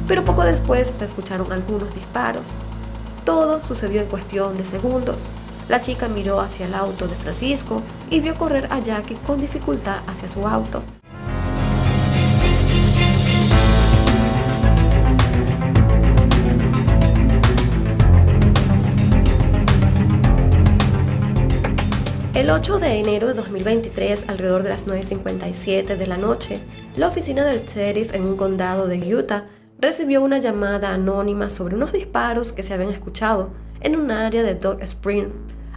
pero poco después se escucharon algunos disparos. Todo sucedió en cuestión de segundos. La chica miró hacia el auto de Francisco y vio correr a Jackie con dificultad hacia su auto. El 8 de enero de 2023, alrededor de las 9:57 de la noche, la oficina del sheriff en un condado de Utah recibió una llamada anónima sobre unos disparos que se habían escuchado en un área de Dog Spring,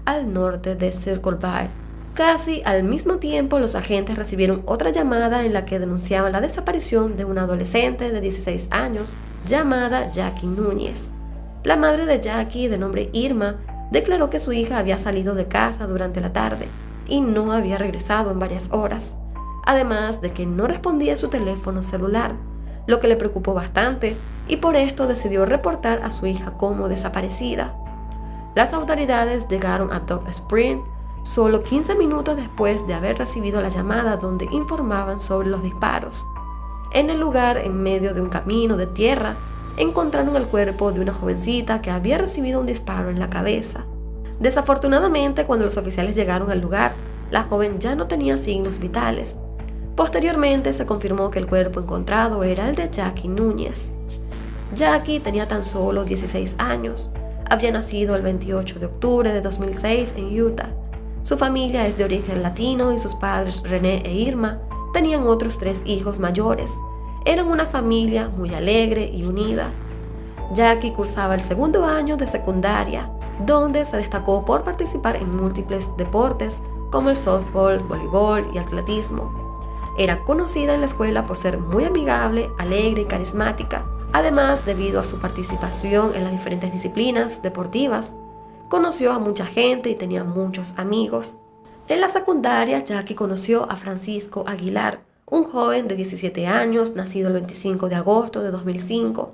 al norte de Circle Bay. Casi al mismo tiempo, los agentes recibieron otra llamada en la que denunciaban la desaparición de una adolescente de 16 años llamada Jackie Núñez. La madre de Jackie, de nombre Irma, declaró que su hija había salido de casa durante la tarde y no había regresado en varias horas, además de que no respondía a su teléfono celular, lo que le preocupó bastante y por esto decidió reportar a su hija como desaparecida. Las autoridades llegaron a Dog Spring solo 15 minutos después de haber recibido la llamada donde informaban sobre los disparos. En el lugar, en medio de un camino de tierra, encontraron el cuerpo de una jovencita que había recibido un disparo en la cabeza. Desafortunadamente, cuando los oficiales llegaron al lugar, la joven ya no tenía signos vitales. Posteriormente se confirmó que el cuerpo encontrado era el de Jackie Núñez. Jackie tenía tan solo 16 años. Había nacido el 28 de octubre de 2006 en Utah. Su familia es de origen latino y sus padres, René e Irma, tenían otros 3 hijos mayores. Eran una familia muy alegre y unida. Jackie cursaba el segundo año de secundaria, donde se destacó por participar en múltiples deportes como el softball, voleibol y atletismo. Era conocida en la escuela por ser muy amigable, alegre y carismática. Además, debido a su participación en las diferentes disciplinas deportivas, conoció a mucha gente y tenía muchos amigos. En la secundaria, Jackie conoció a Francisco Aguilar, un joven de 17 años, nacido el 25 de agosto de 2005.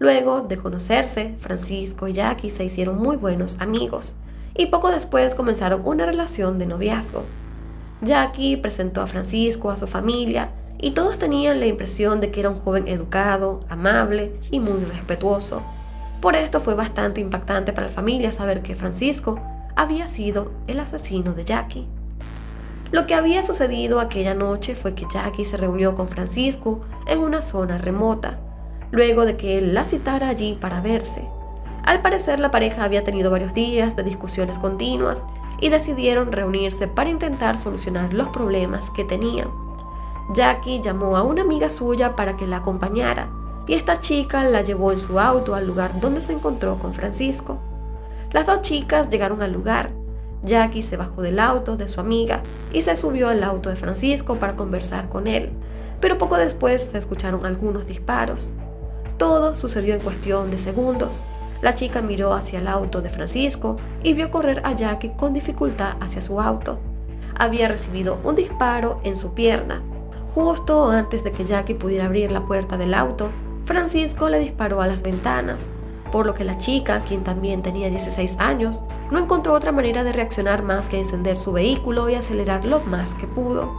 Luego de conocerse, Francisco y Jackie se hicieron muy buenos amigos y poco después comenzaron una relación de noviazgo. Jackie presentó a Francisco a su familia y todos tenían la impresión de que era un joven educado, amable y muy respetuoso. Por esto fue bastante impactante para la familia saber que Francisco había sido el asesino de Jackie. Lo que había sucedido aquella noche fue que Jackie se reunió con Francisco en una zona remota, luego de que él la citara allí para verse. Al parecer, la pareja había tenido varios días de discusiones continuas y decidieron reunirse para intentar solucionar los problemas que tenían. Jackie llamó a una amiga suya para que la acompañara y esta chica la llevó en su auto al lugar donde se encontró con Francisco. Las 2 chicas llegaron al lugar. Jackie se bajó del auto de su amiga y se subió al auto de Francisco para conversar con él, pero poco después se escucharon algunos disparos. Todo sucedió en cuestión de segundos. La chica miró hacia el auto de Francisco y vio correr a Jackie con dificultad hacia su auto. Había recibido un disparo en su pierna. Justo antes de que Jackie pudiera abrir la puerta del auto, Francisco le disparó a las ventanas, por lo que la chica, quien también tenía 16 años, no encontró otra manera de reaccionar más que encender su vehículo y acelerar lo más que pudo.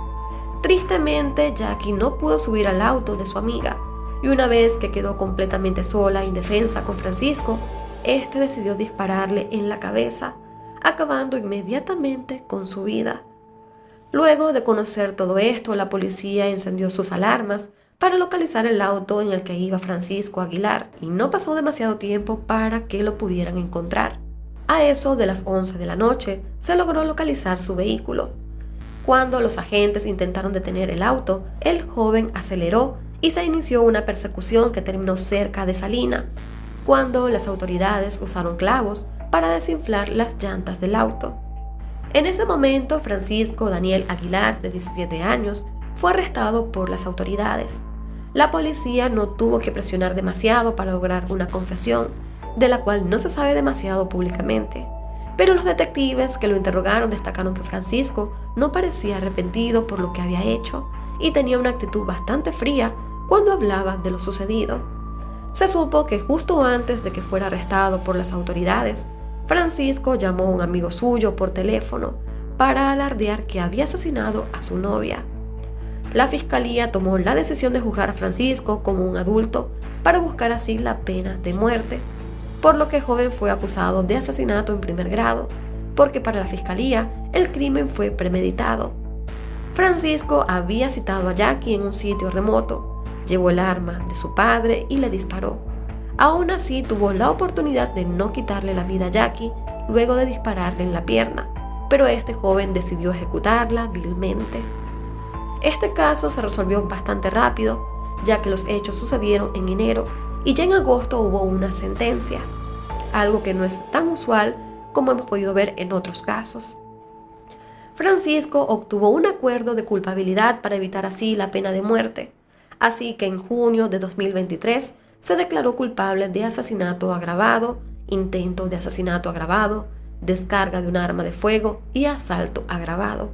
Tristemente, Jackie no pudo subir al auto de su amiga, y una vez que quedó completamente sola e indefensa con Francisco, este decidió dispararle en la cabeza, acabando inmediatamente con su vida. Luego de conocer todo esto, la policía encendió sus alarmas para localizar el auto en el que iba Francisco Aguilar y no pasó demasiado tiempo para que lo pudieran encontrar. A eso de las 11 de la noche se logró localizar su vehículo. Cuando los agentes intentaron detener el auto, el joven aceleró y se inició una persecución que terminó cerca de Salina, cuando las autoridades usaron clavos para desinflar las llantas del auto. En ese momento, Francisco Daniel Aguilar, de 17 años, fue arrestado por las autoridades. La policía no tuvo que presionar demasiado para lograr una confesión, de la cual no se sabe demasiado públicamente. Pero los detectives que lo interrogaron destacaron que Francisco no parecía arrepentido por lo que había hecho y tenía una actitud bastante fría cuando hablaba de lo sucedido. Se supo que justo antes de que fuera arrestado por las autoridades, Francisco llamó a un amigo suyo por teléfono para alardear que había asesinado a su novia. la fiscalía tomó la decisión de juzgar a Francisco como un adulto para buscar así la pena de muerte, por lo que el joven fue acusado de asesinato en primer grado, porque para la fiscalía el crimen fue premeditado. Francisco había citado a Jackie en un sitio remoto, llevó el arma de su padre y le disparó. Aún así tuvo la oportunidad de no quitarle la vida a Jackie luego de dispararle en la pierna, pero este joven decidió ejecutarla vilmente. Este caso se resolvió bastante rápido, ya que los hechos sucedieron en enero y ya en agosto hubo una sentencia, algo que no es tan usual como hemos podido ver en otros casos. Francisco obtuvo un acuerdo de culpabilidad para evitar así la pena de muerte, así que en junio de 2023 se declaró culpable de asesinato agravado, intento de asesinato agravado, descarga de un arma de fuego y asalto agravado.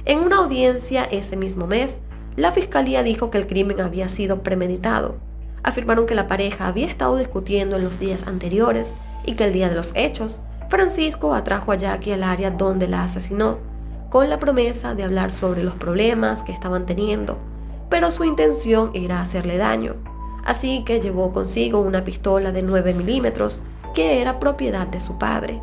En una audiencia ese mismo mes, la fiscalía dijo que el crimen había sido premeditado. Afirmaron que la pareja había estado discutiendo en los días anteriores y que el día de los hechos, Francisco atrajo a Jackie al área donde la asesinó, con la promesa de hablar sobre los problemas que estaban teniendo, pero su intención era hacerle daño, así que llevó consigo una pistola de 9 milímetros que era propiedad de su padre.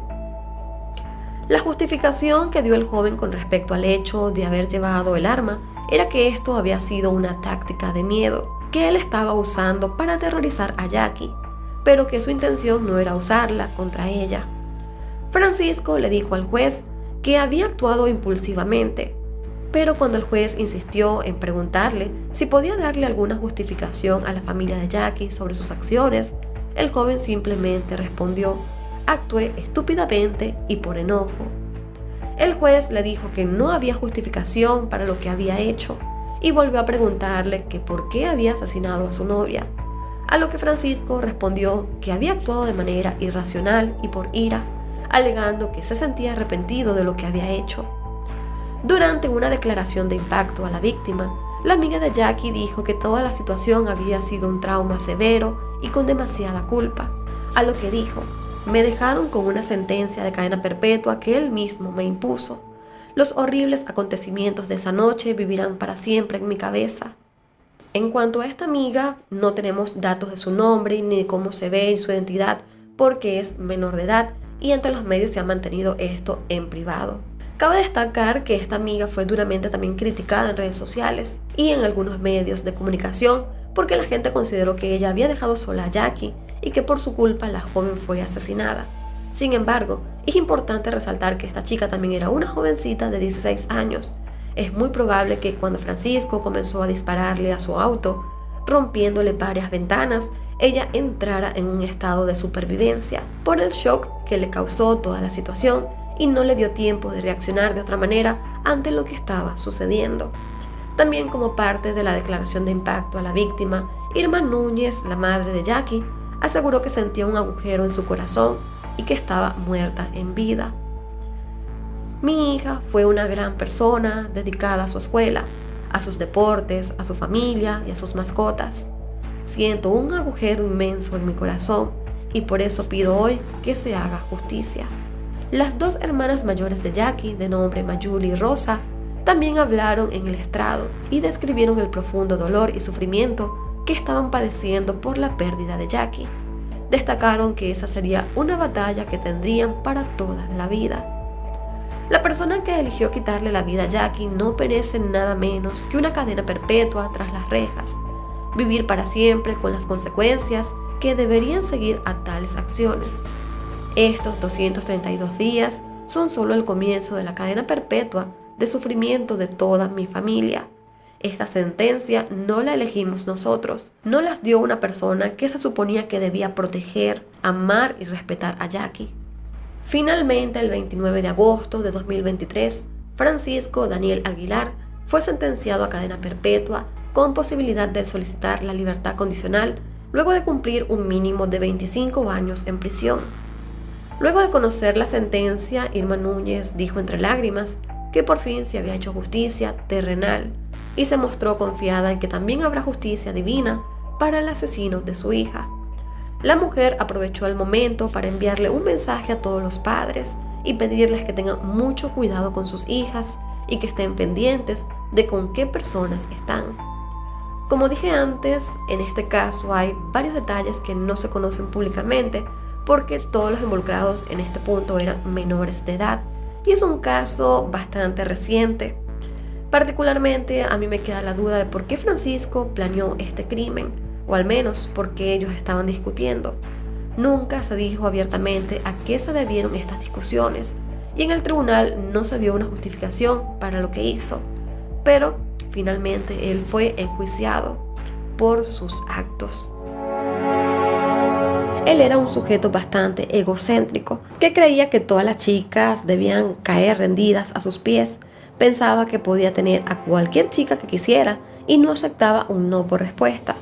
La justificación que dio el joven con respecto al hecho de haber llevado el arma era que esto había sido una táctica de miedo que él estaba usando para aterrorizar a Jackie, pero que su intención no era usarla contra ella. Francisco le dijo al juez que había actuado impulsivamente, pero cuando el juez insistió en preguntarle si podía darle alguna justificación a la familia de Jackie sobre sus acciones, el joven simplemente respondió: actué estúpidamente y por enojo. El juez le dijo que no había justificación para lo que había hecho y volvió a preguntarle que por qué había asesinado a su novia, a lo que Francisco respondió que había actuado de manera irracional y por ira, alegando que se sentía arrepentido de lo que había hecho. Durante una declaración de impacto a la víctima, la amiga de Jackie dijo que toda la situación había sido un trauma severo y con demasiada culpa, a lo que dijo: me dejaron con una sentencia de cadena perpetua que él mismo me impuso. Los horribles acontecimientos de esa noche vivirán para siempre en mi cabeza. En cuanto a esta amiga, no tenemos datos de su nombre ni de cómo se ve y su identidad porque es menor de edad y ante los medios se ha mantenido esto en privado. Cabe destacar que esta amiga fue duramente también criticada en redes sociales y en algunos medios de comunicación porque la gente consideró que ella había dejado sola a Jackie y que por su culpa la joven fue asesinada. Sin embargo, es importante resaltar que esta chica también era una jovencita de 16 años. Es muy probable que cuando Francisco comenzó a dispararle a su auto, rompiéndole varias ventanas, ella entrara en un estado de supervivencia por el shock que le causó toda la situación y no le dio tiempo de reaccionar de otra manera ante lo que estaba sucediendo. También como parte de la declaración de impacto a la víctima, Irma Núñez, la madre de Jackie, aseguró que sentía un agujero en su corazón y que estaba muerta en vida. Mi hija fue una gran persona dedicada a su escuela, a sus deportes, a su familia y a sus mascotas. Siento un agujero inmenso en mi corazón y por eso pido hoy que se haga justicia. Las dos hermanas mayores de Jackie, de nombre Mayuli y Rosa, también hablaron en el estrado y describieron el profundo dolor y sufrimiento que estaban padeciendo por la pérdida de Jackie. Destacaron que esa sería una batalla que tendrían para toda la vida. La persona que eligió quitarle la vida a Jackie no merece nada menos que una cadena perpetua tras las rejas, vivir para siempre con las consecuencias que deberían seguir a tales acciones. Estos 232 días son solo el comienzo de la cadena perpetua de sufrimiento de toda mi familia. Esta sentencia no la elegimos nosotros, no las dio una persona que se suponía que debía proteger, amar y respetar a Jackie. Finalmente, el 29 de agosto de 2023, Francisco Daniel Aguilar fue sentenciado a cadena perpetua con posibilidad de solicitar la libertad condicional luego de cumplir un mínimo de 25 años en prisión. Luego de conocer la sentencia, Irma Núñez dijo entre lágrimas que por fin se había hecho justicia terrenal y se mostró confiada en que también habrá justicia divina para el asesino de su hija. La mujer aprovechó el momento para enviarle un mensaje a todos los padres y pedirles que tengan mucho cuidado con sus hijas y que estén pendientes de con qué personas están. Como dije antes, en este caso hay varios detalles que no se conocen públicamente porque todos los involucrados en este punto eran menores de edad y es un caso bastante reciente. Particularmente a mí me queda la duda de por qué Francisco planeó este crimen, o al menos por qué ellos estaban discutiendo. Nunca se dijo abiertamente a qué se debieron estas discusiones y en el tribunal no se dio una justificación para lo que hizo, pero finalmente él fue enjuiciado por sus actos. Él era un sujeto bastante egocéntrico, que creía que todas las chicas debían caer rendidas a sus pies. Pensaba que podía tener a cualquier chica que quisiera y no aceptaba un no por respuesta.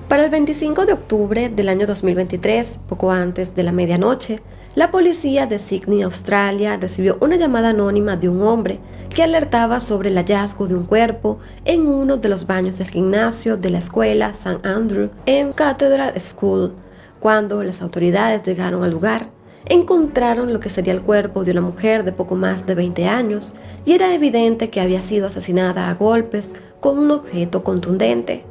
Para el 25 de octubre del año 2023, poco antes de la medianoche, la policía de Sydney, Australia, recibió una llamada anónima de un hombre que alertaba sobre el hallazgo de un cuerpo en uno de los baños del gimnasio de la escuela St. Andrew en Cathedral School. Cuando las autoridades llegaron al lugar, encontraron lo que sería el cuerpo de una mujer de poco más de 20 años y era evidente que había sido asesinada a golpes con un objeto contundente.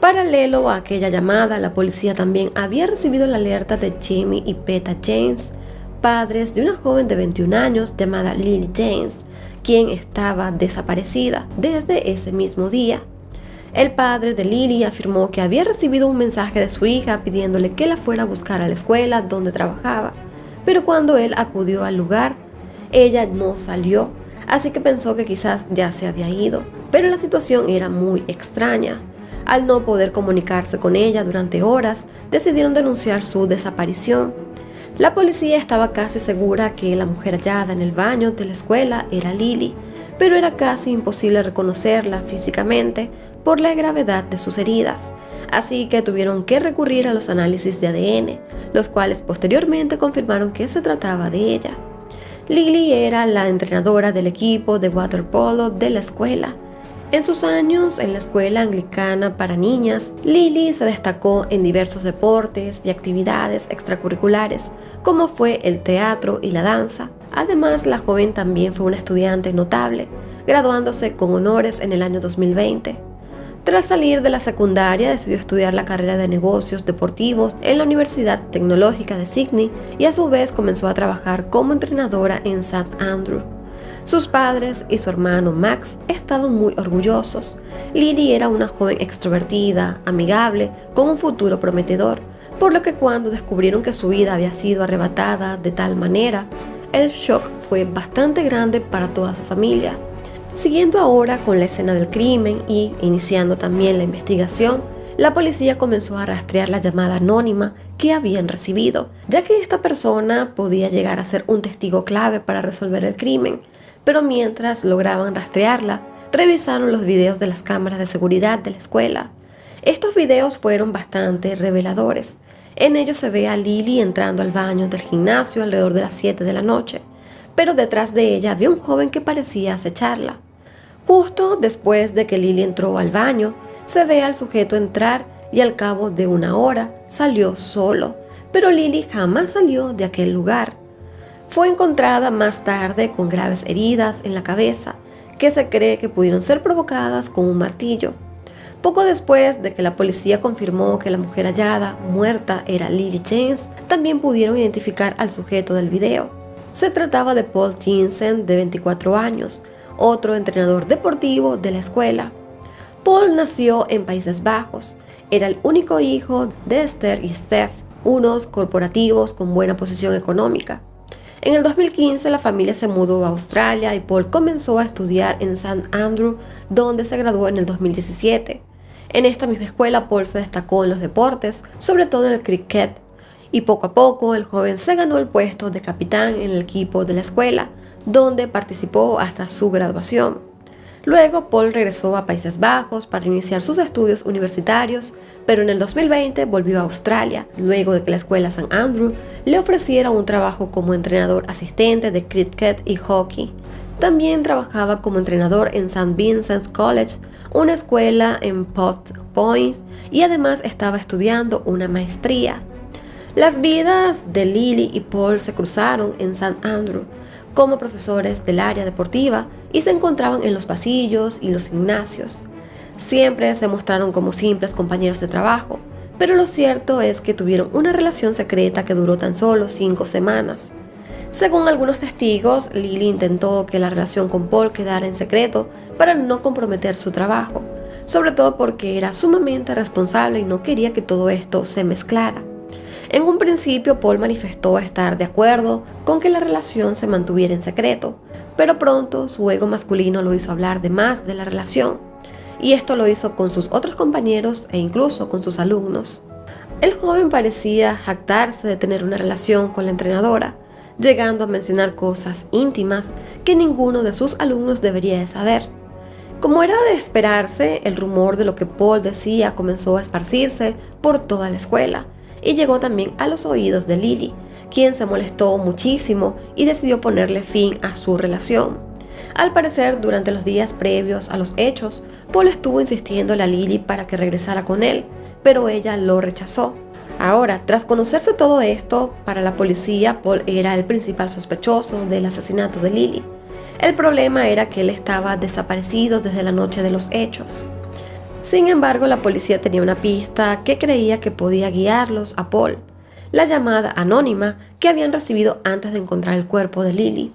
Paralelo a aquella llamada, la policía también había recibido la alerta de Jamie y Peta James, padres de una joven de 21 años llamada Lily James, quien estaba desaparecida desde ese mismo día. El padre de Lily afirmó que había recibido un mensaje de su hija pidiéndole que la fuera a buscar a la escuela donde trabajaba, pero cuando él acudió al lugar, ella no salió, así que pensó que quizás ya se había ido, pero la situación era muy extraña. Al no poder comunicarse con ella durante horas, decidieron denunciar su desaparición. La policía estaba casi segura que la mujer hallada en el baño de la escuela era Lily, pero era casi imposible reconocerla físicamente por la gravedad de sus heridas, así que tuvieron que recurrir a los análisis de ADN, los cuales posteriormente confirmaron que se trataba de ella. Lily era la entrenadora del equipo de waterpolo de la escuela. En sus años en la escuela anglicana para niñas, Lily se destacó en diversos deportes y actividades extracurriculares, como fue el teatro y la danza. Además, la joven también fue una estudiante notable, graduándose con honores en el año 2020. Tras salir de la secundaria, decidió estudiar la carrera de negocios deportivos en la Universidad Tecnológica de Sydney y a su vez comenzó a trabajar como entrenadora en St. Andrew. Sus padres y su hermano Max estaban muy orgullosos. Lily era una joven extrovertida, amigable, con un futuro prometedor, por lo que cuando descubrieron que su vida había sido arrebatada de tal manera, el shock fue bastante grande para toda su familia. Siguiendo ahora con la escena del crimen y iniciando también la investigación, la policía comenzó a rastrear la llamada anónima que habían recibido, ya que esta persona podía llegar a ser un testigo clave para resolver el crimen. Pero mientras lograban rastrearla, revisaron los videos de las cámaras de seguridad de la escuela. Estos videos fueron bastante reveladores. En ellos se ve a Lily entrando al baño del gimnasio alrededor de las 7 de la noche, pero detrás de ella había un joven que parecía acecharla. Justo después de que Lily entró al baño, se ve al sujeto entrar y al cabo de una hora salió solo, pero Lily jamás salió de aquel lugar. Fue encontrada más tarde con graves heridas en la cabeza, que se cree que pudieron ser provocadas con un martillo. Poco después de que la policía confirmó que la mujer hallada, muerta, era Lily James, también pudieron identificar al sujeto del video. Se trataba de Paul Jensen, de 24 años, otro entrenador deportivo de la escuela. Paul nació en Países Bajos. Era el único hijo de Esther y Steph, unos corporativos con buena posición económica. En el 2015 la familia se mudó a Australia y Paul comenzó a estudiar en St. Andrew, donde se graduó en el 2017. En esta misma escuela Paul se destacó en los deportes, sobre todo en el cricket, y poco a poco el joven se ganó el puesto de capitán en el equipo de la escuela, donde participó hasta su graduación. Luego Paul regresó a Países Bajos para iniciar sus estudios universitarios, pero en el 2020 volvió a Australia, luego de que la escuela St. Andrew le ofreciera un trabajo como entrenador asistente de cricket y hockey. También trabajaba como entrenador en St. Vincent's College, una escuela en Port Point y además estaba estudiando una maestría. Las vidas de Lily y Paul se cruzaron en St. Andrew como profesores del área deportiva y se encontraban en los pasillos y los gimnasios. Siempre se mostraron como simples compañeros de trabajo, pero lo cierto es que tuvieron una relación secreta que duró tan solo 5 semanas. Según algunos testigos, Lily intentó que la relación con Paul quedara en secreto para no comprometer su trabajo, sobre todo porque era sumamente responsable y no quería que todo esto se mezclara. En un principio, Paul manifestó estar de acuerdo con que la relación se mantuviera en secreto, pero pronto su ego masculino lo hizo hablar de más de la relación, y esto lo hizo con sus otros compañeros e incluso con sus alumnos. El joven parecía jactarse de tener una relación con la entrenadora, llegando a mencionar cosas íntimas que ninguno de sus alumnos debería de saber. Como era de esperarse, el rumor de lo que Paul decía comenzó a esparcirse por toda la escuela y llegó también a los oídos de Lily, quien se molestó muchísimo y decidió ponerle fin a su relación. Al parecer, durante los días previos a los hechos, Paul estuvo insistiéndole a Lily para que regresara con él, pero ella lo rechazó. Ahora, tras conocerse todo esto, para la policía, Paul era el principal sospechoso del asesinato de Lily. El problema era que él estaba desaparecido desde la noche de los hechos. Sin embargo, la policía tenía una pista que creía que podía guiarlos a Paul: la llamada anónima que habían recibido antes de encontrar el cuerpo de Lily.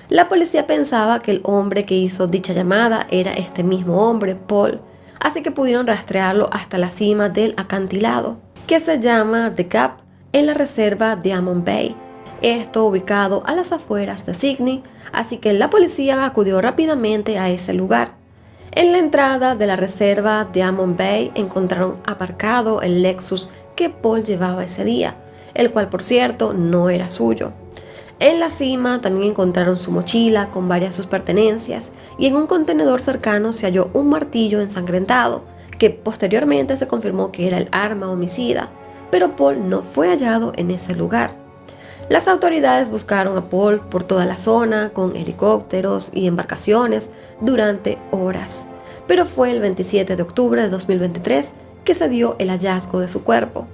La policía pensaba que el hombre que hizo dicha llamada era este mismo hombre, Paul, así que pudieron rastrearlo hasta la cima del acantilado, que se llama The Gap, en la reserva Diamond Bay, esto ubicado a las afueras de Sydney, así que la policía acudió rápidamente a ese lugar. En la entrada de la reserva Diamond Bay encontraron aparcado el Lexus que Paul llevaba ese día, el cual por cierto no era suyo. En la cima también encontraron su mochila con varias de sus pertenencias y en un contenedor cercano se halló un martillo ensangrentado, que posteriormente se confirmó que era el arma homicida, pero Paul no fue hallado en ese lugar. Las autoridades buscaron a Paul por toda la zona con helicópteros y embarcaciones durante horas, pero fue el 27 de octubre de 2023 que se dio el hallazgo de su cuerpo.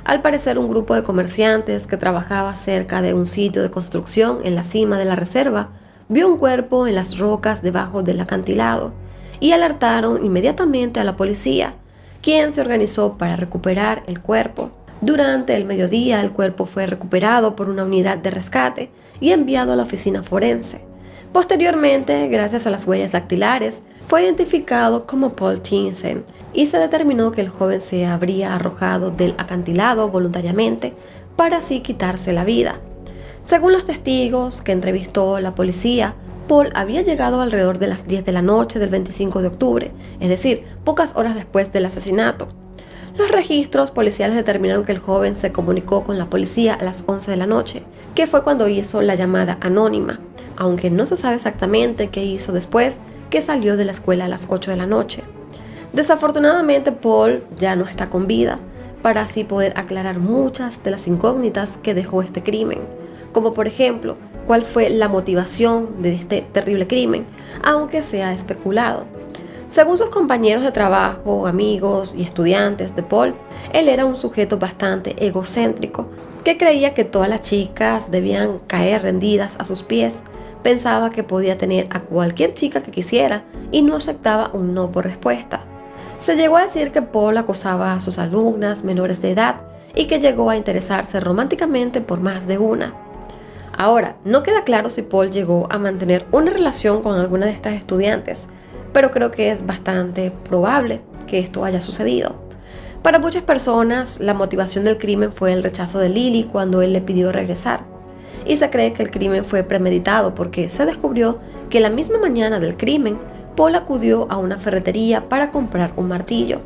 Al parecer, un grupo de comerciantes que trabajaba cerca de un sitio de construcción en la cima de la reserva vio un cuerpo en las rocas debajo del acantilado y alertaron inmediatamente a la policía, quien se organizó para recuperar el cuerpo. Durante el mediodía, el cuerpo fue recuperado por una unidad de rescate y enviado a la oficina forense. Posteriormente, gracias a las huellas dactilares, fue identificado como Paul Townsend y se determinó que el joven se habría arrojado del acantilado voluntariamente para así quitarse la vida. Según los testigos que entrevistó la policía, Paul había llegado alrededor de las 10 de la noche del 25 de octubre, es decir, pocas horas después del asesinato. Los registros policiales determinaron que el joven se comunicó con la policía a las 11 de la noche, que fue cuando hizo la llamada anónima, aunque no se sabe exactamente qué hizo después que salió de la escuela a las 8 de la noche. Desafortunadamente, Paul ya no está con vida, para así poder aclarar muchas de las incógnitas que dejó este crimen, como por ejemplo, cuál fue la motivación de este terrible crimen, aunque se ha especulado. Según sus compañeros de trabajo, amigos y estudiantes de Paul, él era un sujeto bastante egocéntrico, que creía que todas las chicas debían caer rendidas a sus pies. Pensaba que podía tener a cualquier chica que quisiera y no aceptaba un no por respuesta. Se llegó a decir que Paul acosaba a sus alumnas menores de edad y que llegó a interesarse románticamente por más de una. Ahora, no queda claro si Paul llegó a mantener una relación con alguna de estas estudiantes, pero creo que es bastante probable que esto haya sucedido. Para muchas personas, la motivación del crimen fue el rechazo de Lily cuando él le pidió regresar. Y se cree que el crimen fue premeditado porque se descubrió que la misma mañana del crimen, Paul acudió a una ferretería para comprar un martillo.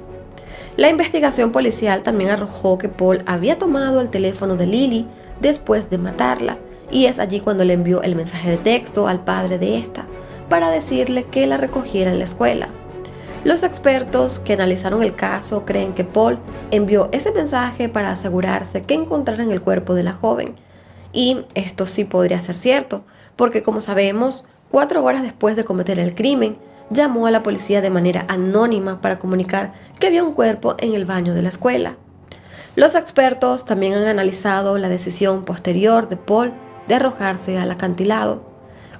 La investigación policial también arrojó que Paul había tomado el teléfono de Lily después de matarla, y es allí cuando le envió el mensaje de texto al padre de esta para decirle que la recogiera en la escuela. Los expertos que analizaron el caso creen que Paul envió ese mensaje para asegurarse que encontraran el cuerpo de la joven. Y esto sí podría ser cierto, porque como sabemos, 4 horas después de cometer el crimen, llamó a la policía de manera anónima para comunicar que había un cuerpo en el baño de la escuela. Los expertos también han analizado la decisión posterior de Paul de arrojarse al acantilado.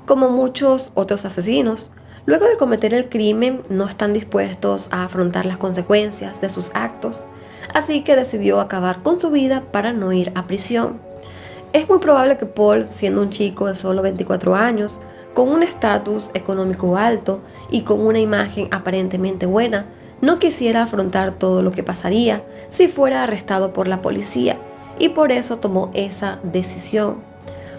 Como muchos otros asesinos, luego de cometer el crimen no están dispuestos a afrontar las consecuencias de sus actos, así que decidió acabar con su vida para no ir a prisión. Es muy probable que Paul, siendo un chico de solo 24 años, con un estatus económico alto y con una imagen aparentemente buena, no quisiera afrontar todo lo que pasaría si fuera arrestado por la policía, y por eso tomó esa decisión.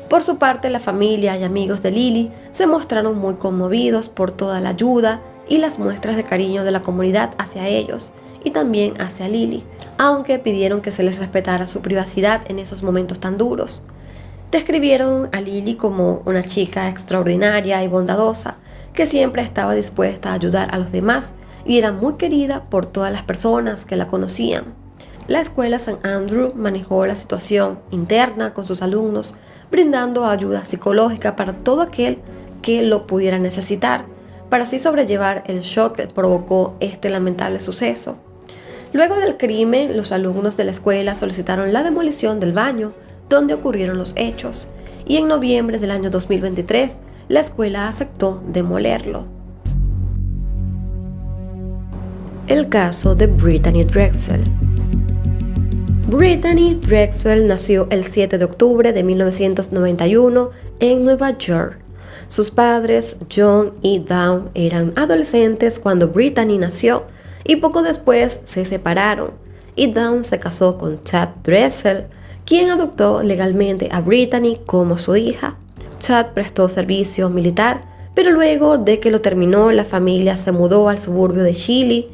Por su parte, la familia y amigos de Lily se mostraron muy conmovidos por toda la ayuda y las muestras de cariño de la comunidad hacia ellos y también hacia Lily, aunque pidieron que se les respetara su privacidad en esos momentos tan duros. Describieron a Lily como una chica extraordinaria y bondadosa, que siempre estaba dispuesta a ayudar a los demás y era muy querida por todas las personas que la conocían. La escuela St. Andrew manejó la situación interna con sus alumnos, brindando ayuda psicológica para todo aquel que lo pudiera necesitar, para así sobrellevar el shock que provocó este lamentable suceso. Luego del crimen, los alumnos de la escuela solicitaron la demolición del baño donde ocurrieron los hechos, y en noviembre del año 2023, la escuela aceptó demolerlo. El caso de Brittany Drexel. Brittany Drexel nació el 7 de octubre de 1991 en Nueva York. Sus padres, John y Dawn, eran adolescentes cuando Brittany nació y poco después se separaron, y Dawn se casó con Chad Drexel, quien adoptó legalmente a Brittany como su hija. Chad prestó servicio militar, pero luego de que lo terminó, la familia se mudó al suburbio de Chile,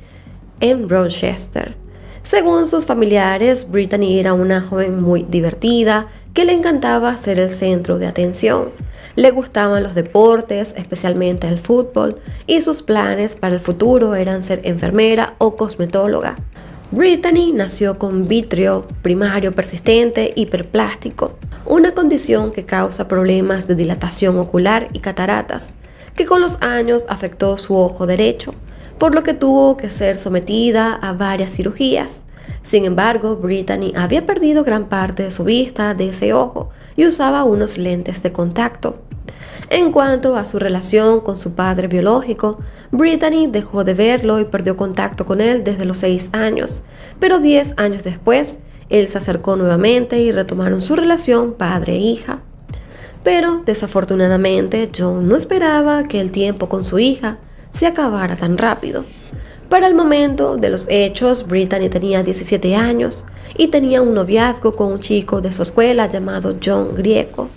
en Rochester. Según sus familiares, Brittany era una joven muy divertida, que le encantaba ser el centro de atención. Le gustaban los deportes, especialmente el fútbol, y sus planes para el futuro eran ser enfermera o cosmetóloga. Brittany nació con vítreo primario persistente hiperplástico, una condición que causa problemas de dilatación ocular y cataratas, que con los años afectó su ojo derecho, por lo que tuvo que ser sometida a varias cirugías. Sin embargo, Brittany había perdido gran parte de su vista de ese ojo y usaba unos lentes de contacto. En cuanto a su relación con su padre biológico, Brittany dejó de verlo y perdió contacto con él desde los 6 años, pero 10 años después, él se acercó nuevamente y retomaron su relación padre-hija. Pero, desafortunadamente, John no esperaba que el tiempo con su hija se acabara tan rápido. Para el momento de los hechos, Brittany tenía 17 años y tenía un noviazgo con un chico de su escuela llamado John Grieco.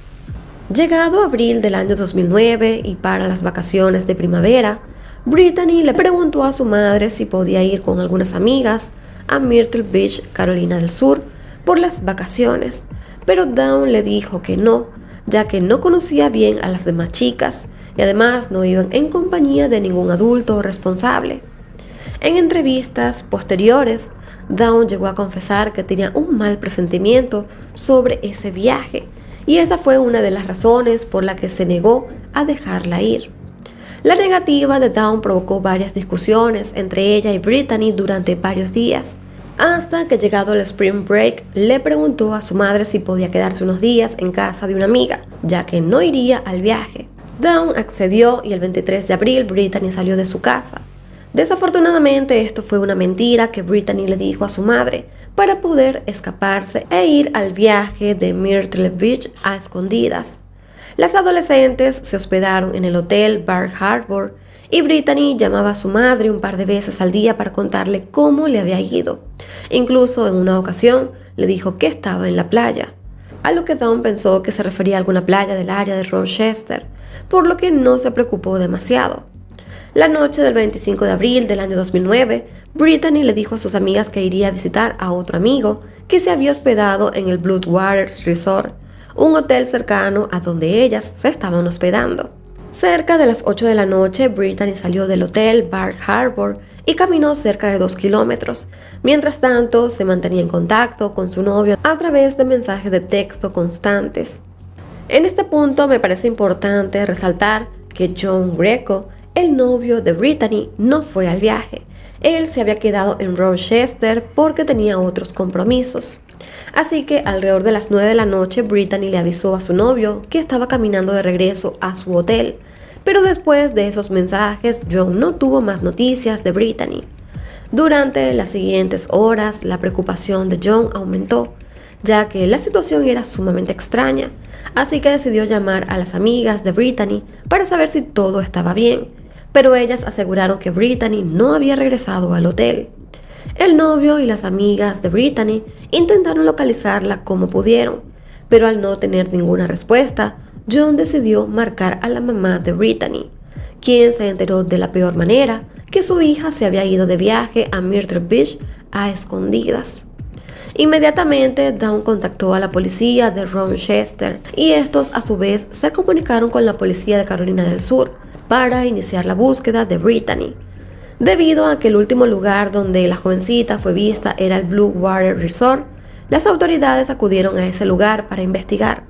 Llegado abril del año 2009 y para las vacaciones de primavera, Brittany le preguntó a su madre si podía ir con algunas amigas a Myrtle Beach, Carolina del Sur, por las vacaciones, pero Dawn le dijo que no, ya que no conocía bien a las demás chicas y además no iban en compañía de ningún adulto responsable. En entrevistas posteriores, Dawn llegó a confesar que tenía un mal presentimiento sobre ese viaje, y esa fue una de las razones por la que se negó a dejarla ir. La negativa de Dawn provocó varias discusiones entre ella y Brittany durante varios días, hasta que llegado el Spring Break le preguntó a su madre si podía quedarse unos días en casa de una amiga, ya que no iría al viaje. Dawn accedió y el 23 de abril Brittany salió de su casa. Desafortunadamente, esto fue una mentira que Brittany le dijo a su madre para poder escaparse e ir al viaje de Myrtle Beach a escondidas. Las adolescentes se hospedaron en el hotel Bar Harbor y Brittany llamaba a su madre un par de veces al día para contarle cómo le había ido. Incluso en una ocasión le dijo que estaba en la playa, a lo que Dawn pensó que se refería a alguna playa del área de Rochester, por lo que no se preocupó demasiado. La noche del 25 de abril del año 2009, Brittany le dijo a sus amigas que iría a visitar a otro amigo que se había hospedado en el Bloodwaters Resort, un hotel cercano a donde ellas se estaban hospedando. Cerca de las 8 de la noche, Brittany salió del hotel Bar Harbor y caminó cerca de 2 kilómetros. Mientras tanto, se mantenía en contacto con su novio a través de mensajes de texto constantes. En este punto me parece importante resaltar que John Grieco el novio de Brittany no fue al viaje. Él se había quedado en Rochester porque tenía otros compromisos. Así que alrededor de las 9 de la noche, Brittany le avisó a su novio que estaba caminando de regreso a su hotel. Pero después de esos mensajes, John no tuvo más noticias de Brittany. Durante las siguientes horas, la preocupación de John aumentó, ya que la situación era sumamente extraña, así que decidió llamar a las amigas de Brittany para saber si todo estaba bien, pero ellas aseguraron que Brittany no había regresado al hotel. El novio y las amigas de Brittany intentaron localizarla como pudieron, pero al no tener ninguna respuesta, John decidió marcar a la mamá de Brittany, quien se enteró de la peor manera que su hija se había ido de viaje a Myrtle Beach a escondidas. Inmediatamente, Dawn contactó a la policía de Rochester y estos a su vez se comunicaron con la policía de Carolina del Sur para iniciar la búsqueda de Brittany. Debido a que el último lugar donde la jovencita fue vista era el Blue Water Resort, las autoridades acudieron a ese lugar para investigar.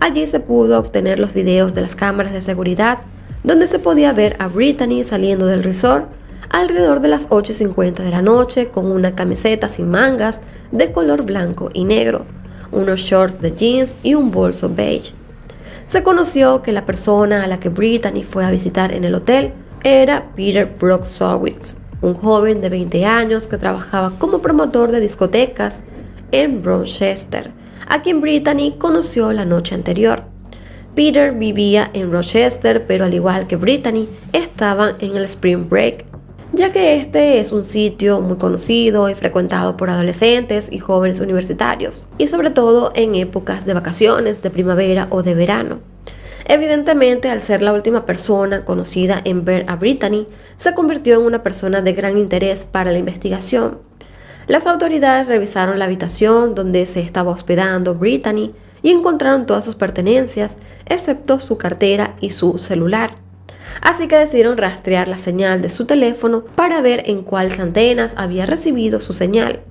Allí se pudo obtener los videos de las cámaras de seguridad, donde se podía ver a Brittany saliendo del resort alrededor de las 8:50 de la noche con una camiseta sin mangas de color blanco y negro, unos shorts de jeans y un bolso beige. Se conoció que la persona a la que Brittany fue a visitar en el hotel era Peter Brocksowitz, un joven de 20 años que trabajaba como promotor de discotecas en Rochester, a quien Brittany conoció la noche anterior. Peter vivía en Rochester, pero al igual que Brittany, estaban en el Spring Break, ya que este es un sitio muy conocido y frecuentado por adolescentes y jóvenes universitarios, y sobre todo en épocas de vacaciones, de primavera o de verano. Evidentemente, al ser la última persona conocida en ver a Brittany, se convirtió en una persona de gran interés para la investigación. Las autoridades revisaron la habitación donde se estaba hospedando Brittany y encontraron todas sus pertenencias, excepto su cartera y su celular. Así que decidieron rastrear la señal de su teléfono para ver en cuáles antenas había recibido su señal.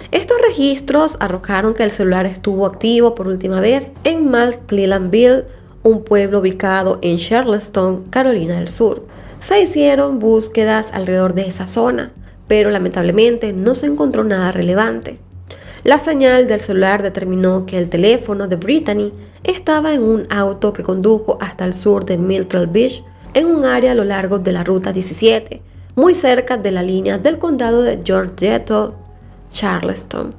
Estos registros arrojaron que el celular estuvo activo por última vez en McClellanville, un pueblo ubicado en Charleston, Carolina del Sur. Se hicieron búsquedas alrededor de esa zona, pero lamentablemente no se encontró nada relevante. La señal del celular determinó que el teléfono de Brittany estaba en un auto que condujo hasta el sur de Myrtle Beach, en un área a lo largo de la Ruta 17, muy cerca de la línea del condado de Georgetown, Charleston.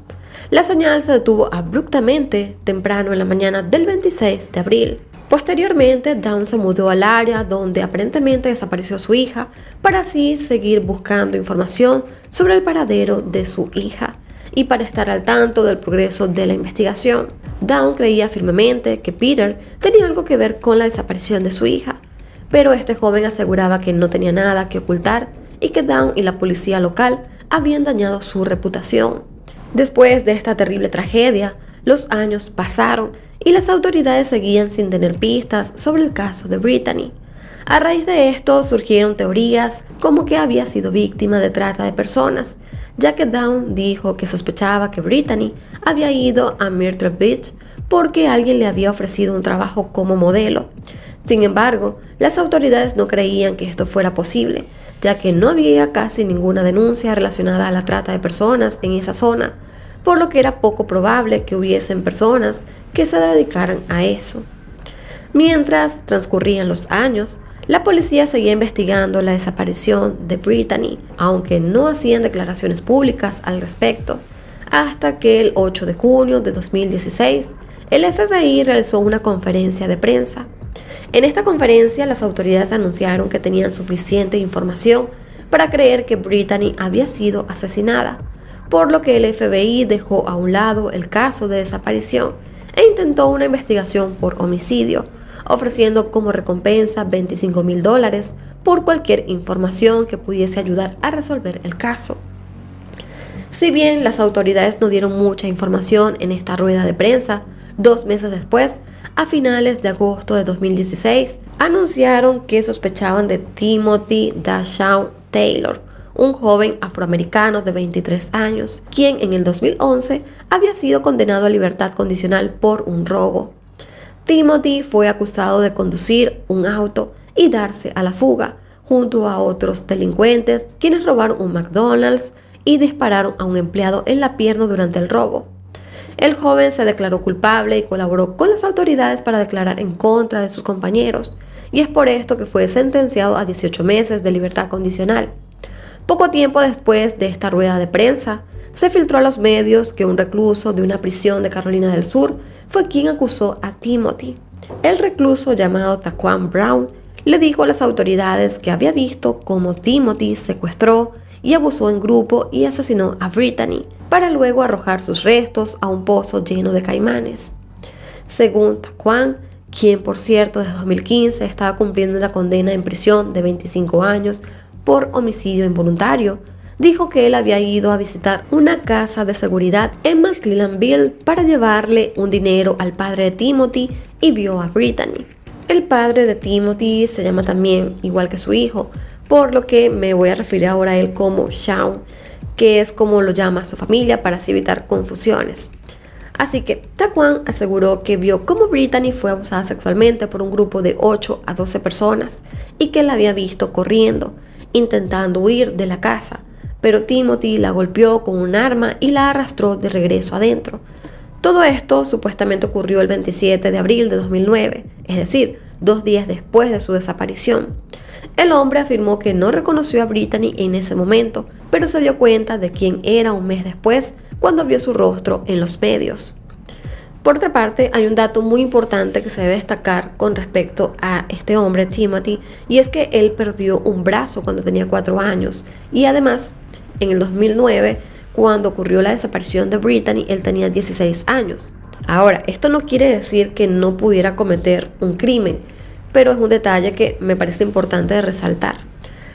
La señal se detuvo abruptamente temprano en la mañana del 26 de abril. Posteriormente, Dawn se mudó al área donde aparentemente desapareció su hija para así seguir buscando información sobre el paradero de su hija y para estar al tanto del progreso de la investigación. Dawn creía firmemente que Peter tenía algo que ver con la desaparición de su hija, pero este joven aseguraba que no tenía nada que ocultar y que Dawn y la policía local habían dañado su reputación. Después de esta terrible tragedia, los años pasaron y las autoridades seguían sin tener pistas sobre el caso de Brittany. A raíz de esto surgieron teorías como que había sido víctima de trata de personas, ya que Dawn dijo que sospechaba que Brittany había ido a Myrtle Beach porque alguien le había ofrecido un trabajo como modelo. Sin embargo, las autoridades no creían que esto fuera posible, ya que no había casi ninguna denuncia relacionada a la trata de personas en esa zona, por lo que era poco probable que hubiesen personas que se dedicaran a eso. Mientras transcurrían los años, la policía seguía investigando la desaparición de Brittany, aunque no hacían declaraciones públicas al respecto, hasta que el 8 de junio de 2016, el FBI realizó una conferencia de prensa. En esta conferencia, las autoridades anunciaron que tenían suficiente información para creer que Brittany había sido asesinada, por lo que el FBI dejó a un lado el caso de desaparición e intentó una investigación por homicidio, ofreciendo como recompensa $25,000 por cualquier información que pudiese ayudar a resolver el caso. Si bien las autoridades no dieron mucha información en esta rueda de prensa, 2 meses después, a finales de agosto de 2016, anunciaron que sospechaban de Timothy Dashawn Taylor, un joven afroamericano de 23 años, quien en el 2011 había sido condenado a libertad condicional por un robo. Timothy fue acusado de conducir un auto y darse a la fuga junto a otros delincuentes, quienes robaron un McDonald's y dispararon a un empleado en la pierna durante el robo. El joven se declaró culpable y colaboró con las autoridades para declarar en contra de sus compañeros, y es por esto que fue sentenciado a 18 meses de libertad condicional. Poco tiempo después de esta rueda de prensa, se filtró a los medios que un recluso de una prisión de Carolina del Sur fue quien acusó a Timothy. El recluso llamado Taquan Brown le dijo a las autoridades que había visto cómo Timothy secuestró y abusó en grupo y asesinó a Brittany, para luego arrojar sus restos a un pozo lleno de caimanes. Según Taquan, quien por cierto desde 2015 estaba cumpliendo una condena en prisión de 25 años por homicidio involuntario, dijo que él había ido a visitar una casa de seguridad en McClellanville para llevarle un dinero al padre de Timothy y vio a Brittany. El padre de Timothy se llama también igual que su hijo, por lo que me voy a referir ahora a él como Shawn, que es como lo llama su familia para así evitar confusiones. Así que Taquan aseguró que vio cómo Brittany fue abusada sexualmente por un grupo de 8 a 12 personas y que la había visto corriendo, intentando huir de la casa, pero Timothy la golpeó con un arma y la arrastró de regreso adentro. Todo esto supuestamente ocurrió el 27 de abril de 2009, es decir, 2 días después de su desaparición. El hombre afirmó que no reconoció a Brittany en ese momento, pero se dio cuenta de quién era un mes después cuando vio su rostro en los medios. Por otra parte, hay un dato muy importante que se debe destacar con respecto a este hombre, Timothy, y es que él perdió un brazo cuando tenía 4 años, y además, en el 2009, cuando ocurrió la desaparición de Brittany, él tenía 16 años. Ahora, esto no quiere decir que no pudiera cometer un crimen, pero es un detalle que me parece importante de resaltar.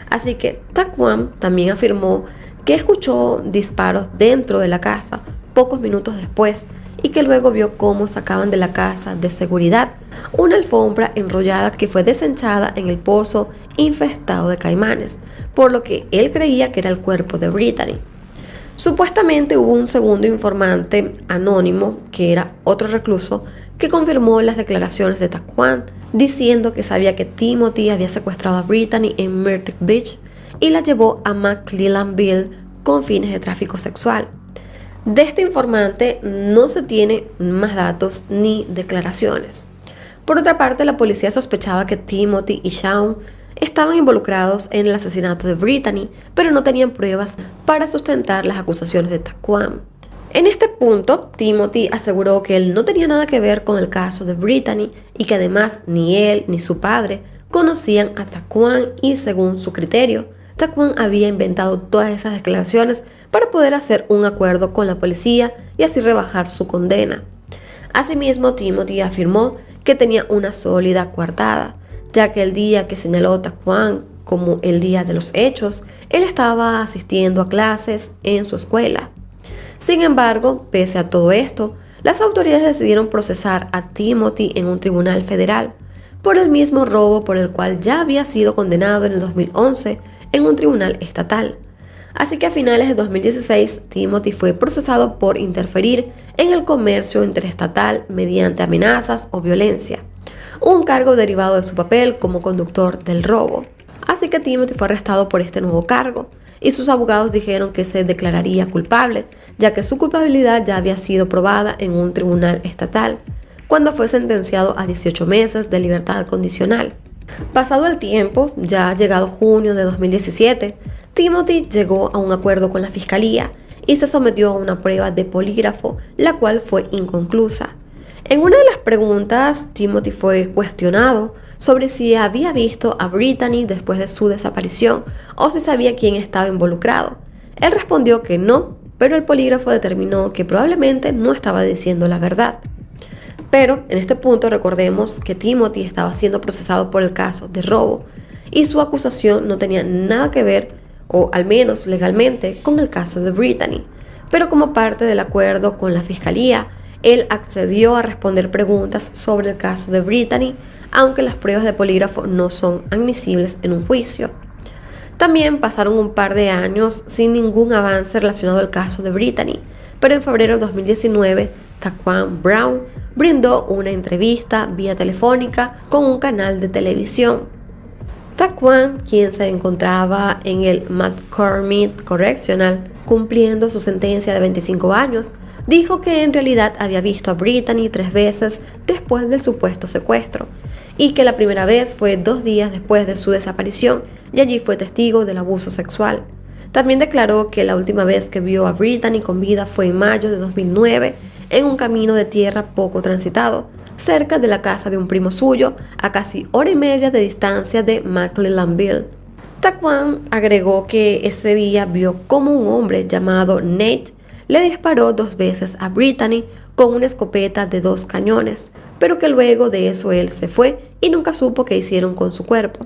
Así que Taquan también afirmó que escuchó disparos dentro de la casa pocos minutos después y que luego vio cómo sacaban de la casa de seguridad una alfombra enrollada que fue desechada en el pozo infestado de caimanes, por lo que él creía que era el cuerpo de Brittany. Supuestamente hubo un segundo informante anónimo, que era otro recluso, que confirmó las declaraciones de Taquan, diciendo que sabía que Timothy había secuestrado a Brittany en Myrtle Beach y la llevó a McClellanville con fines de tráfico sexual. De este informante no se tiene más datos ni declaraciones. Por otra parte, la policía sospechaba que Timothy y Shawn estaban involucrados en el asesinato de Brittany, pero no tenían pruebas para sustentar las acusaciones de Taquan. En este punto, Timothy aseguró que él no tenía nada que ver con el caso de Brittany y que además ni él ni su padre conocían a Taquan y, según su criterio, Taquan había inventado todas esas declaraciones para poder hacer un acuerdo con la policía y así rebajar su condena. Asimismo, Timothy afirmó que tenía una sólida coartada, ya que el día que señaló Taquan como el día de los hechos, él estaba asistiendo a clases en su escuela. Sin embargo, pese a todo esto, las autoridades decidieron procesar a Timothy en un tribunal federal por el mismo robo por el cual ya había sido condenado en el 2011 en un tribunal estatal. Así que a finales de 2016, Timothy fue procesado por interferir en el comercio interestatal mediante amenazas o violencia, un cargo derivado de su papel como conductor del robo. Así que Timothy fue arrestado por este nuevo cargo y sus abogados dijeron que se declararía culpable, ya que su culpabilidad ya había sido probada en un tribunal estatal, cuando fue sentenciado a 18 meses de libertad condicional. Pasado el tiempo, ya llegado junio de 2017, Timothy llegó a un acuerdo con la fiscalía y se sometió a una prueba de polígrafo, la cual fue inconclusa. En una de las preguntas, Timothy fue cuestionado sobre si había visto a Brittany después de su desaparición o si sabía quién estaba involucrado. Él respondió que no, pero el polígrafo determinó que probablemente no estaba diciendo la verdad. Pero en este punto recordemos que Timothy estaba siendo procesado por el caso de robo y su acusación no tenía nada que ver, o al menos legalmente, con el caso de Brittany. Pero como parte del acuerdo con la fiscalía, él accedió a responder preguntas sobre el caso de Brittany, aunque las pruebas de polígrafo no son admisibles en un juicio. También pasaron un par de años sin ningún avance relacionado al caso de Brittany, pero en febrero de 2019, Taquan Brown brindó una entrevista vía telefónica con un canal de televisión. Taquan, quien se encontraba en el McCormick Correctional cumpliendo su sentencia de 25 años, dijo que en realidad había visto a Brittany 3 veces después del supuesto secuestro y que la primera vez fue 2 días después de su desaparición y allí fue testigo del abuso sexual. También declaró que la última vez que vio a Brittany con vida fue en mayo de 2009 en un camino de tierra poco transitado, cerca de la casa de un primo suyo, a casi hora y media de distancia de McClellanville. Taquan agregó que ese día vio cómo un hombre llamado Nate le disparó 2 veces a Brittany con una escopeta de 2 cañones, pero que luego de eso él se fue y nunca supo qué hicieron con su cuerpo.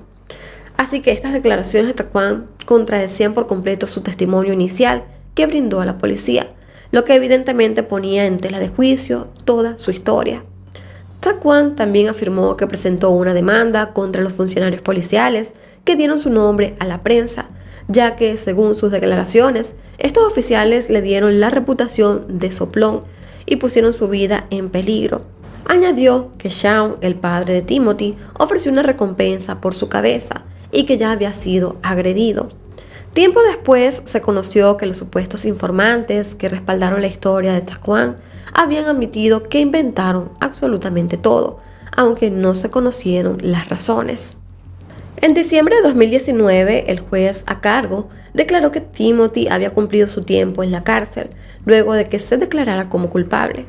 Así que estas declaraciones de Taquan contradecían por completo su testimonio inicial que brindó a la policía, lo que evidentemente ponía en tela de juicio toda su historia. Taquan también afirmó que presentó una demanda contra los funcionarios policiales que dieron su nombre a la prensa, ya que, según sus declaraciones, estos oficiales le dieron la reputación de soplón y pusieron su vida en peligro. Añadió que Shawn, el padre de Timothy, ofreció una recompensa por su cabeza y que ya había sido agredido. Tiempo después se conoció que los supuestos informantes que respaldaron la historia de Taquan habían admitido que inventaron absolutamente todo, aunque no se conocieron las razones. En diciembre de 2019, el juez a cargo declaró que Timothy había cumplido su tiempo en la cárcel, luego de que se declarara como culpable.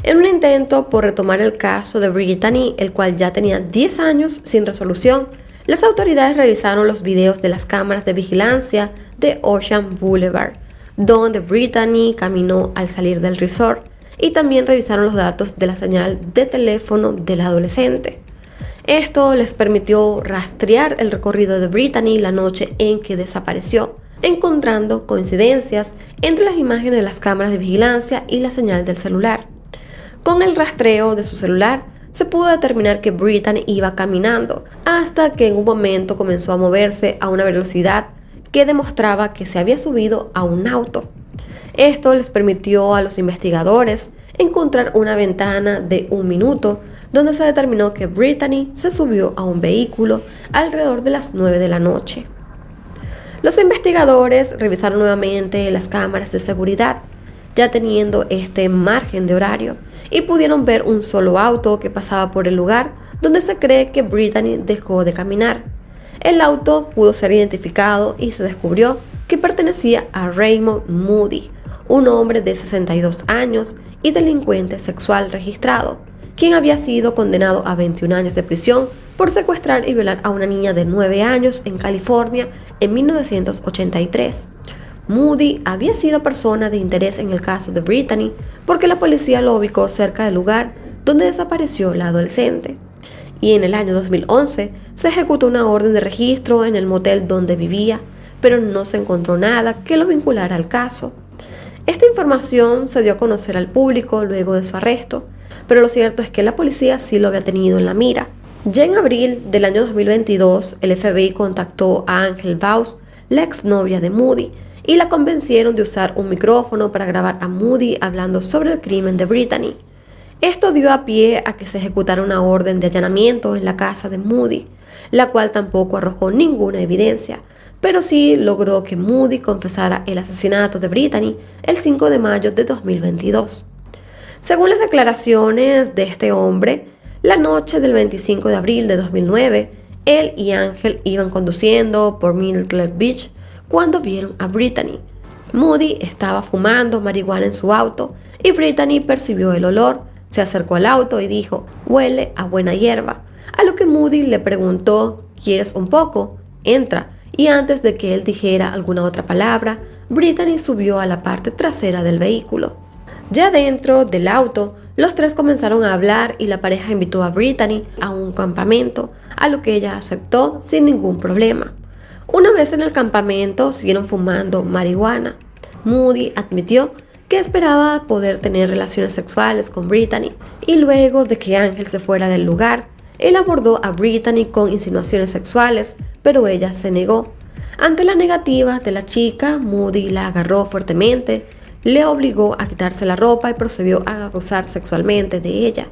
En un intento por retomar el caso de Brittany, el cual ya tenía 10 años sin resolución, las autoridades revisaron los videos de las cámaras de vigilancia de Ocean Boulevard, donde Brittany caminó al salir del resort, y también revisaron los datos de la señal de teléfono del adolescente. Esto les permitió rastrear el recorrido de Brittany la noche en que desapareció, encontrando coincidencias entre las imágenes de las cámaras de vigilancia y la señal del celular. Con el rastreo de su celular, se pudo determinar que Brittany iba caminando, hasta que en un momento comenzó a moverse a una velocidad que demostraba que se había subido a un auto. Esto les permitió a los investigadores encontrar una ventana de 1 minuto donde se determinó que Brittany se subió a un vehículo alrededor de las 9 de la noche. Los investigadores revisaron nuevamente las cámaras de seguridad, ya teniendo este margen de horario, y pudieron ver un solo auto que pasaba por el lugar donde se cree que Brittany dejó de caminar. El auto pudo ser identificado y se descubrió que pertenecía a Raymond Moody, un hombre de 62 años y delincuente sexual registrado, quien había sido condenado a 21 años de prisión por secuestrar y violar a una niña de 9 años en California en 1983. Moody había sido persona de interés en el caso de Brittany porque la policía lo ubicó cerca del lugar donde desapareció la adolescente. Y en el año 2011 se ejecutó una orden de registro en el motel donde vivía, pero no se encontró nada que lo vinculara al caso. Esta información se dio a conocer al público luego de su arresto, pero lo cierto es que la policía sí lo había tenido en la mira. Ya en abril del año 2022, el FBI contactó a Angel Baus, la exnovia de Moody, y la convencieron de usar un micrófono para grabar a Moody hablando sobre el crimen de Brittany. Esto dio a pie a que se ejecutara una orden de allanamiento en la casa de Moody, la cual tampoco arrojó ninguna evidencia, pero sí logró que Moody confesara el asesinato de Brittany el 5 de mayo de 2022. Según las declaraciones de este hombre, la noche del 25 de abril de 2009, él y Ángel iban conduciendo por Myrtle Beach cuando vieron a Brittany. Moody estaba fumando marihuana en su auto y Brittany percibió el olor, se acercó al auto y dijo: «Huele a buena hierba», a lo que Moody le preguntó: «¿Quieres un poco? Entra». Y antes de que él dijera alguna otra palabra, Brittany subió a la parte trasera del vehículo. Ya dentro del auto, los tres comenzaron a hablar y la pareja invitó a Brittany a un campamento, a lo que ella aceptó sin ningún problema. Una vez en el campamento, siguieron fumando marihuana. Moody admitió que esperaba poder tener relaciones sexuales con Brittany, y luego de que Ángel se fuera del lugar, él abordó a Brittany con insinuaciones sexuales, pero ella se negó. Ante la negativa de la chica, Moody la agarró fuertemente, le obligó a quitarse la ropa y procedió a abusar sexualmente de ella.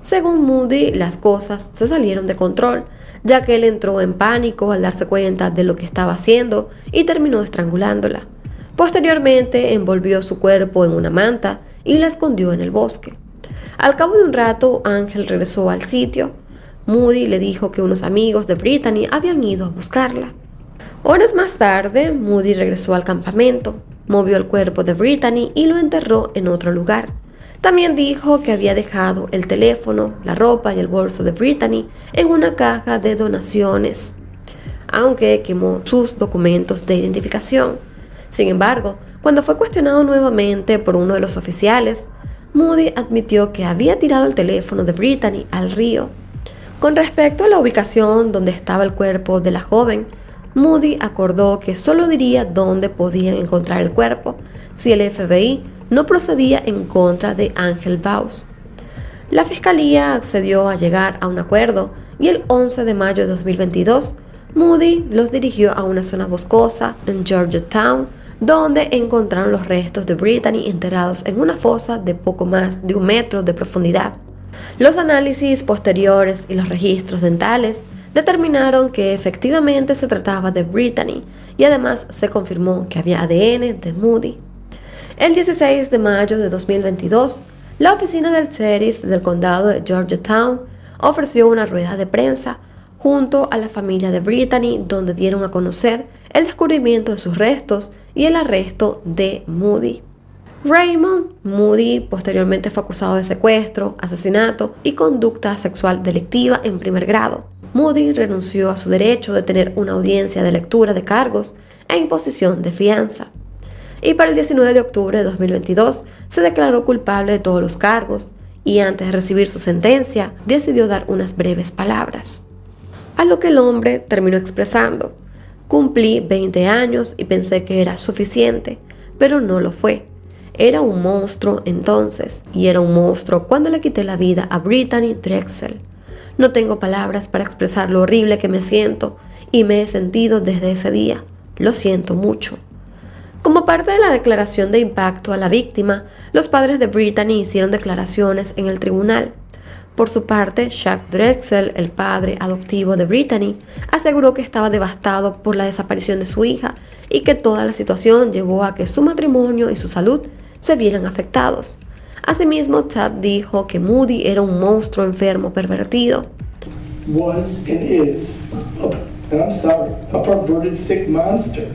Según Moody, las cosas se salieron de control, ya que él entró en pánico al darse cuenta de lo que estaba haciendo y terminó estrangulándola. Posteriormente, envolvió su cuerpo en una manta y la escondió en el bosque. Al cabo de un rato, Ángel regresó al sitio. Moody le dijo que unos amigos de Brittany habían ido a buscarla. Horas más tarde, Moody regresó al campamento, movió el cuerpo de Brittany y lo enterró en otro lugar. También dijo que había dejado el teléfono, la ropa y el bolso de Brittany en una caja de donaciones, aunque quemó sus documentos de identificación. Sin embargo, cuando fue cuestionado nuevamente por uno de los oficiales, Moody admitió que había tirado el teléfono de Brittany al río. Con respecto a la ubicación donde estaba el cuerpo de la joven, Moody acordó que solo diría dónde podían encontrar el cuerpo si el FBI no procedía en contra de Ángel Baus. La fiscalía accedió a llegar a un acuerdo y el 11 de mayo de 2022, Moody los dirigió a una zona boscosa en Georgetown, donde encontraron los restos de Brittany enterrados en una fosa de poco más de 1 metro de profundidad. Los análisis posteriores y los registros dentales determinaron que efectivamente se trataba de Brittany y además se confirmó que había ADN de Moody. El 16 de mayo de 2022, la oficina del sheriff del condado de Georgetown ofreció una rueda de prensa junto a la familia de Brittany, donde dieron a conocer el descubrimiento de sus restos y el arresto de Moody. Raymond Moody posteriormente fue acusado de secuestro, asesinato y conducta sexual delictiva en primer grado. Moody renunció a su derecho de tener una audiencia de lectura de cargos e imposición de fianza. Y para el 19 de octubre de 2022 se declaró culpable de todos los cargos y antes de recibir su sentencia decidió dar unas breves palabras. A lo que el hombre terminó expresando: cumplí 20 años y pensé que era suficiente, pero no lo fue. Era un monstruo entonces y era un monstruo cuando le quité la vida a Brittany Drexel. No tengo palabras para expresar lo horrible que me siento y me he sentido desde ese día. Lo siento mucho. Como parte de la declaración de impacto a la víctima, los padres de Brittany hicieron declaraciones en el tribunal. Por su parte, Chuck Drexel, el padre adoptivo de Brittany, aseguró que estaba devastado por la desaparición de su hija y que toda la situación llevó a que su matrimonio y su salud se vieran afectados. Asimismo, Chad dijo que Moody era un monstruo enfermo pervertido. Was and is, and I'm sorry, a perverted sick monster.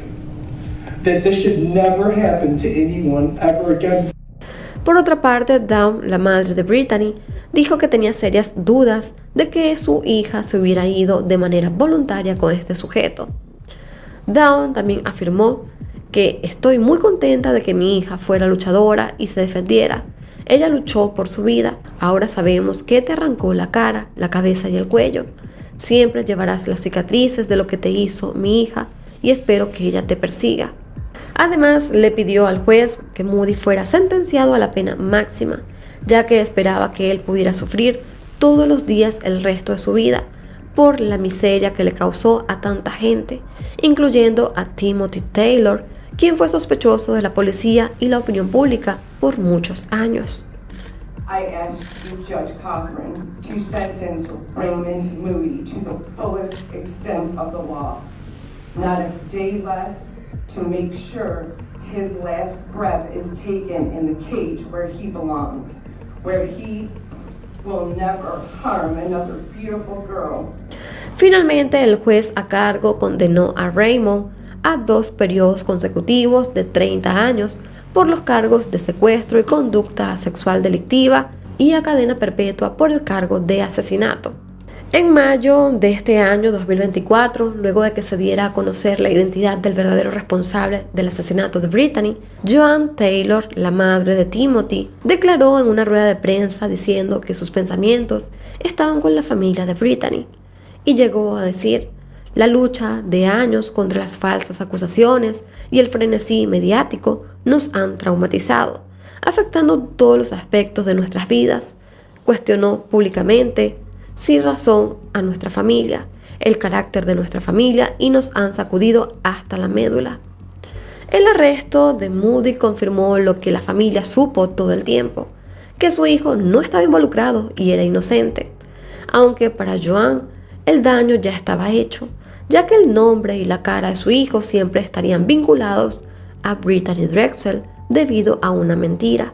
That this should never happen to anyone ever again. Por otra parte, Dawn, la madre de Brittany, dijo que tenía serias dudas de que su hija se hubiera ido de manera voluntaria con este sujeto. Dawn también afirmó que estoy muy contenta de que mi hija fuera luchadora y se defendiera. Ella luchó por su vida. Ahora sabemos que te arrancó la cara, la cabeza y el cuello. Siempre llevarás las cicatrices de lo que te hizo mi hija y espero que ella te persiga. Además, le pidió al juez que Moody fuera sentenciado a la pena máxima, ya que esperaba que él pudiera sufrir todos los días el resto de su vida por la miseria que le causó a tanta gente, incluyendo a Timothy Taylor, quien fue sospechoso de la policía y la opinión pública por muchos años. I ask you, Judge Cochran, to sentence Raymond Moody to the fullest extent of the law, not a day less, to make sure his last breath is taken in the cage where he belongs, where he will never harm another beautiful girl. Finalmente, el juez a cargo condenó a Raymond a 2 periodos consecutivos de 30 años por los cargos de secuestro y conducta sexual delictiva y a cadena perpetua por el cargo de asesinato. En mayo de este año 2024, luego de que se diera a conocer la identidad del verdadero responsable del asesinato de Brittany, Joanne Taylor, la madre de Timothy, declaró en una rueda de prensa diciendo que sus pensamientos estaban con la familia de Brittany y llegó a decir: la lucha de años contra las falsas acusaciones y el frenesí mediático nos han traumatizado, afectando todos los aspectos de nuestras vidas. Cuestionó públicamente sin razón a nuestra familia, el carácter de nuestra familia y nos han sacudido hasta la médula. El arresto de Moody confirmó lo que la familia supo todo el tiempo, que su hijo no estaba involucrado y era inocente, aunque para Joan el daño ya estaba hecho, ya que el nombre y la cara de su hijo siempre estarían vinculados a Brittany Drexel debido a una mentira.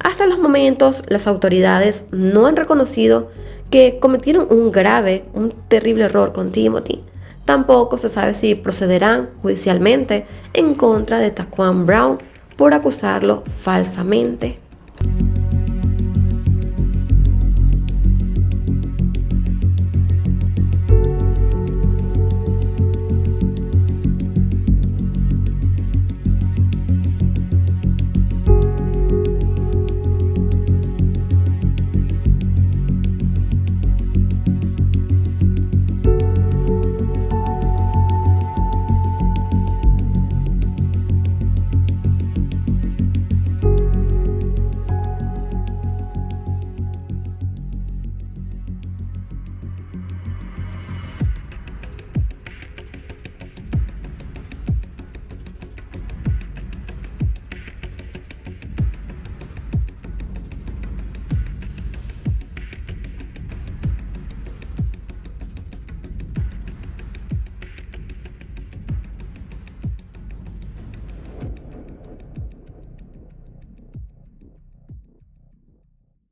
Hasta los momentos, las autoridades no han reconocido que cometieron un terrible error con Timothy. Tampoco se sabe si procederán judicialmente en contra de Taquan Brown por acusarlo falsamente.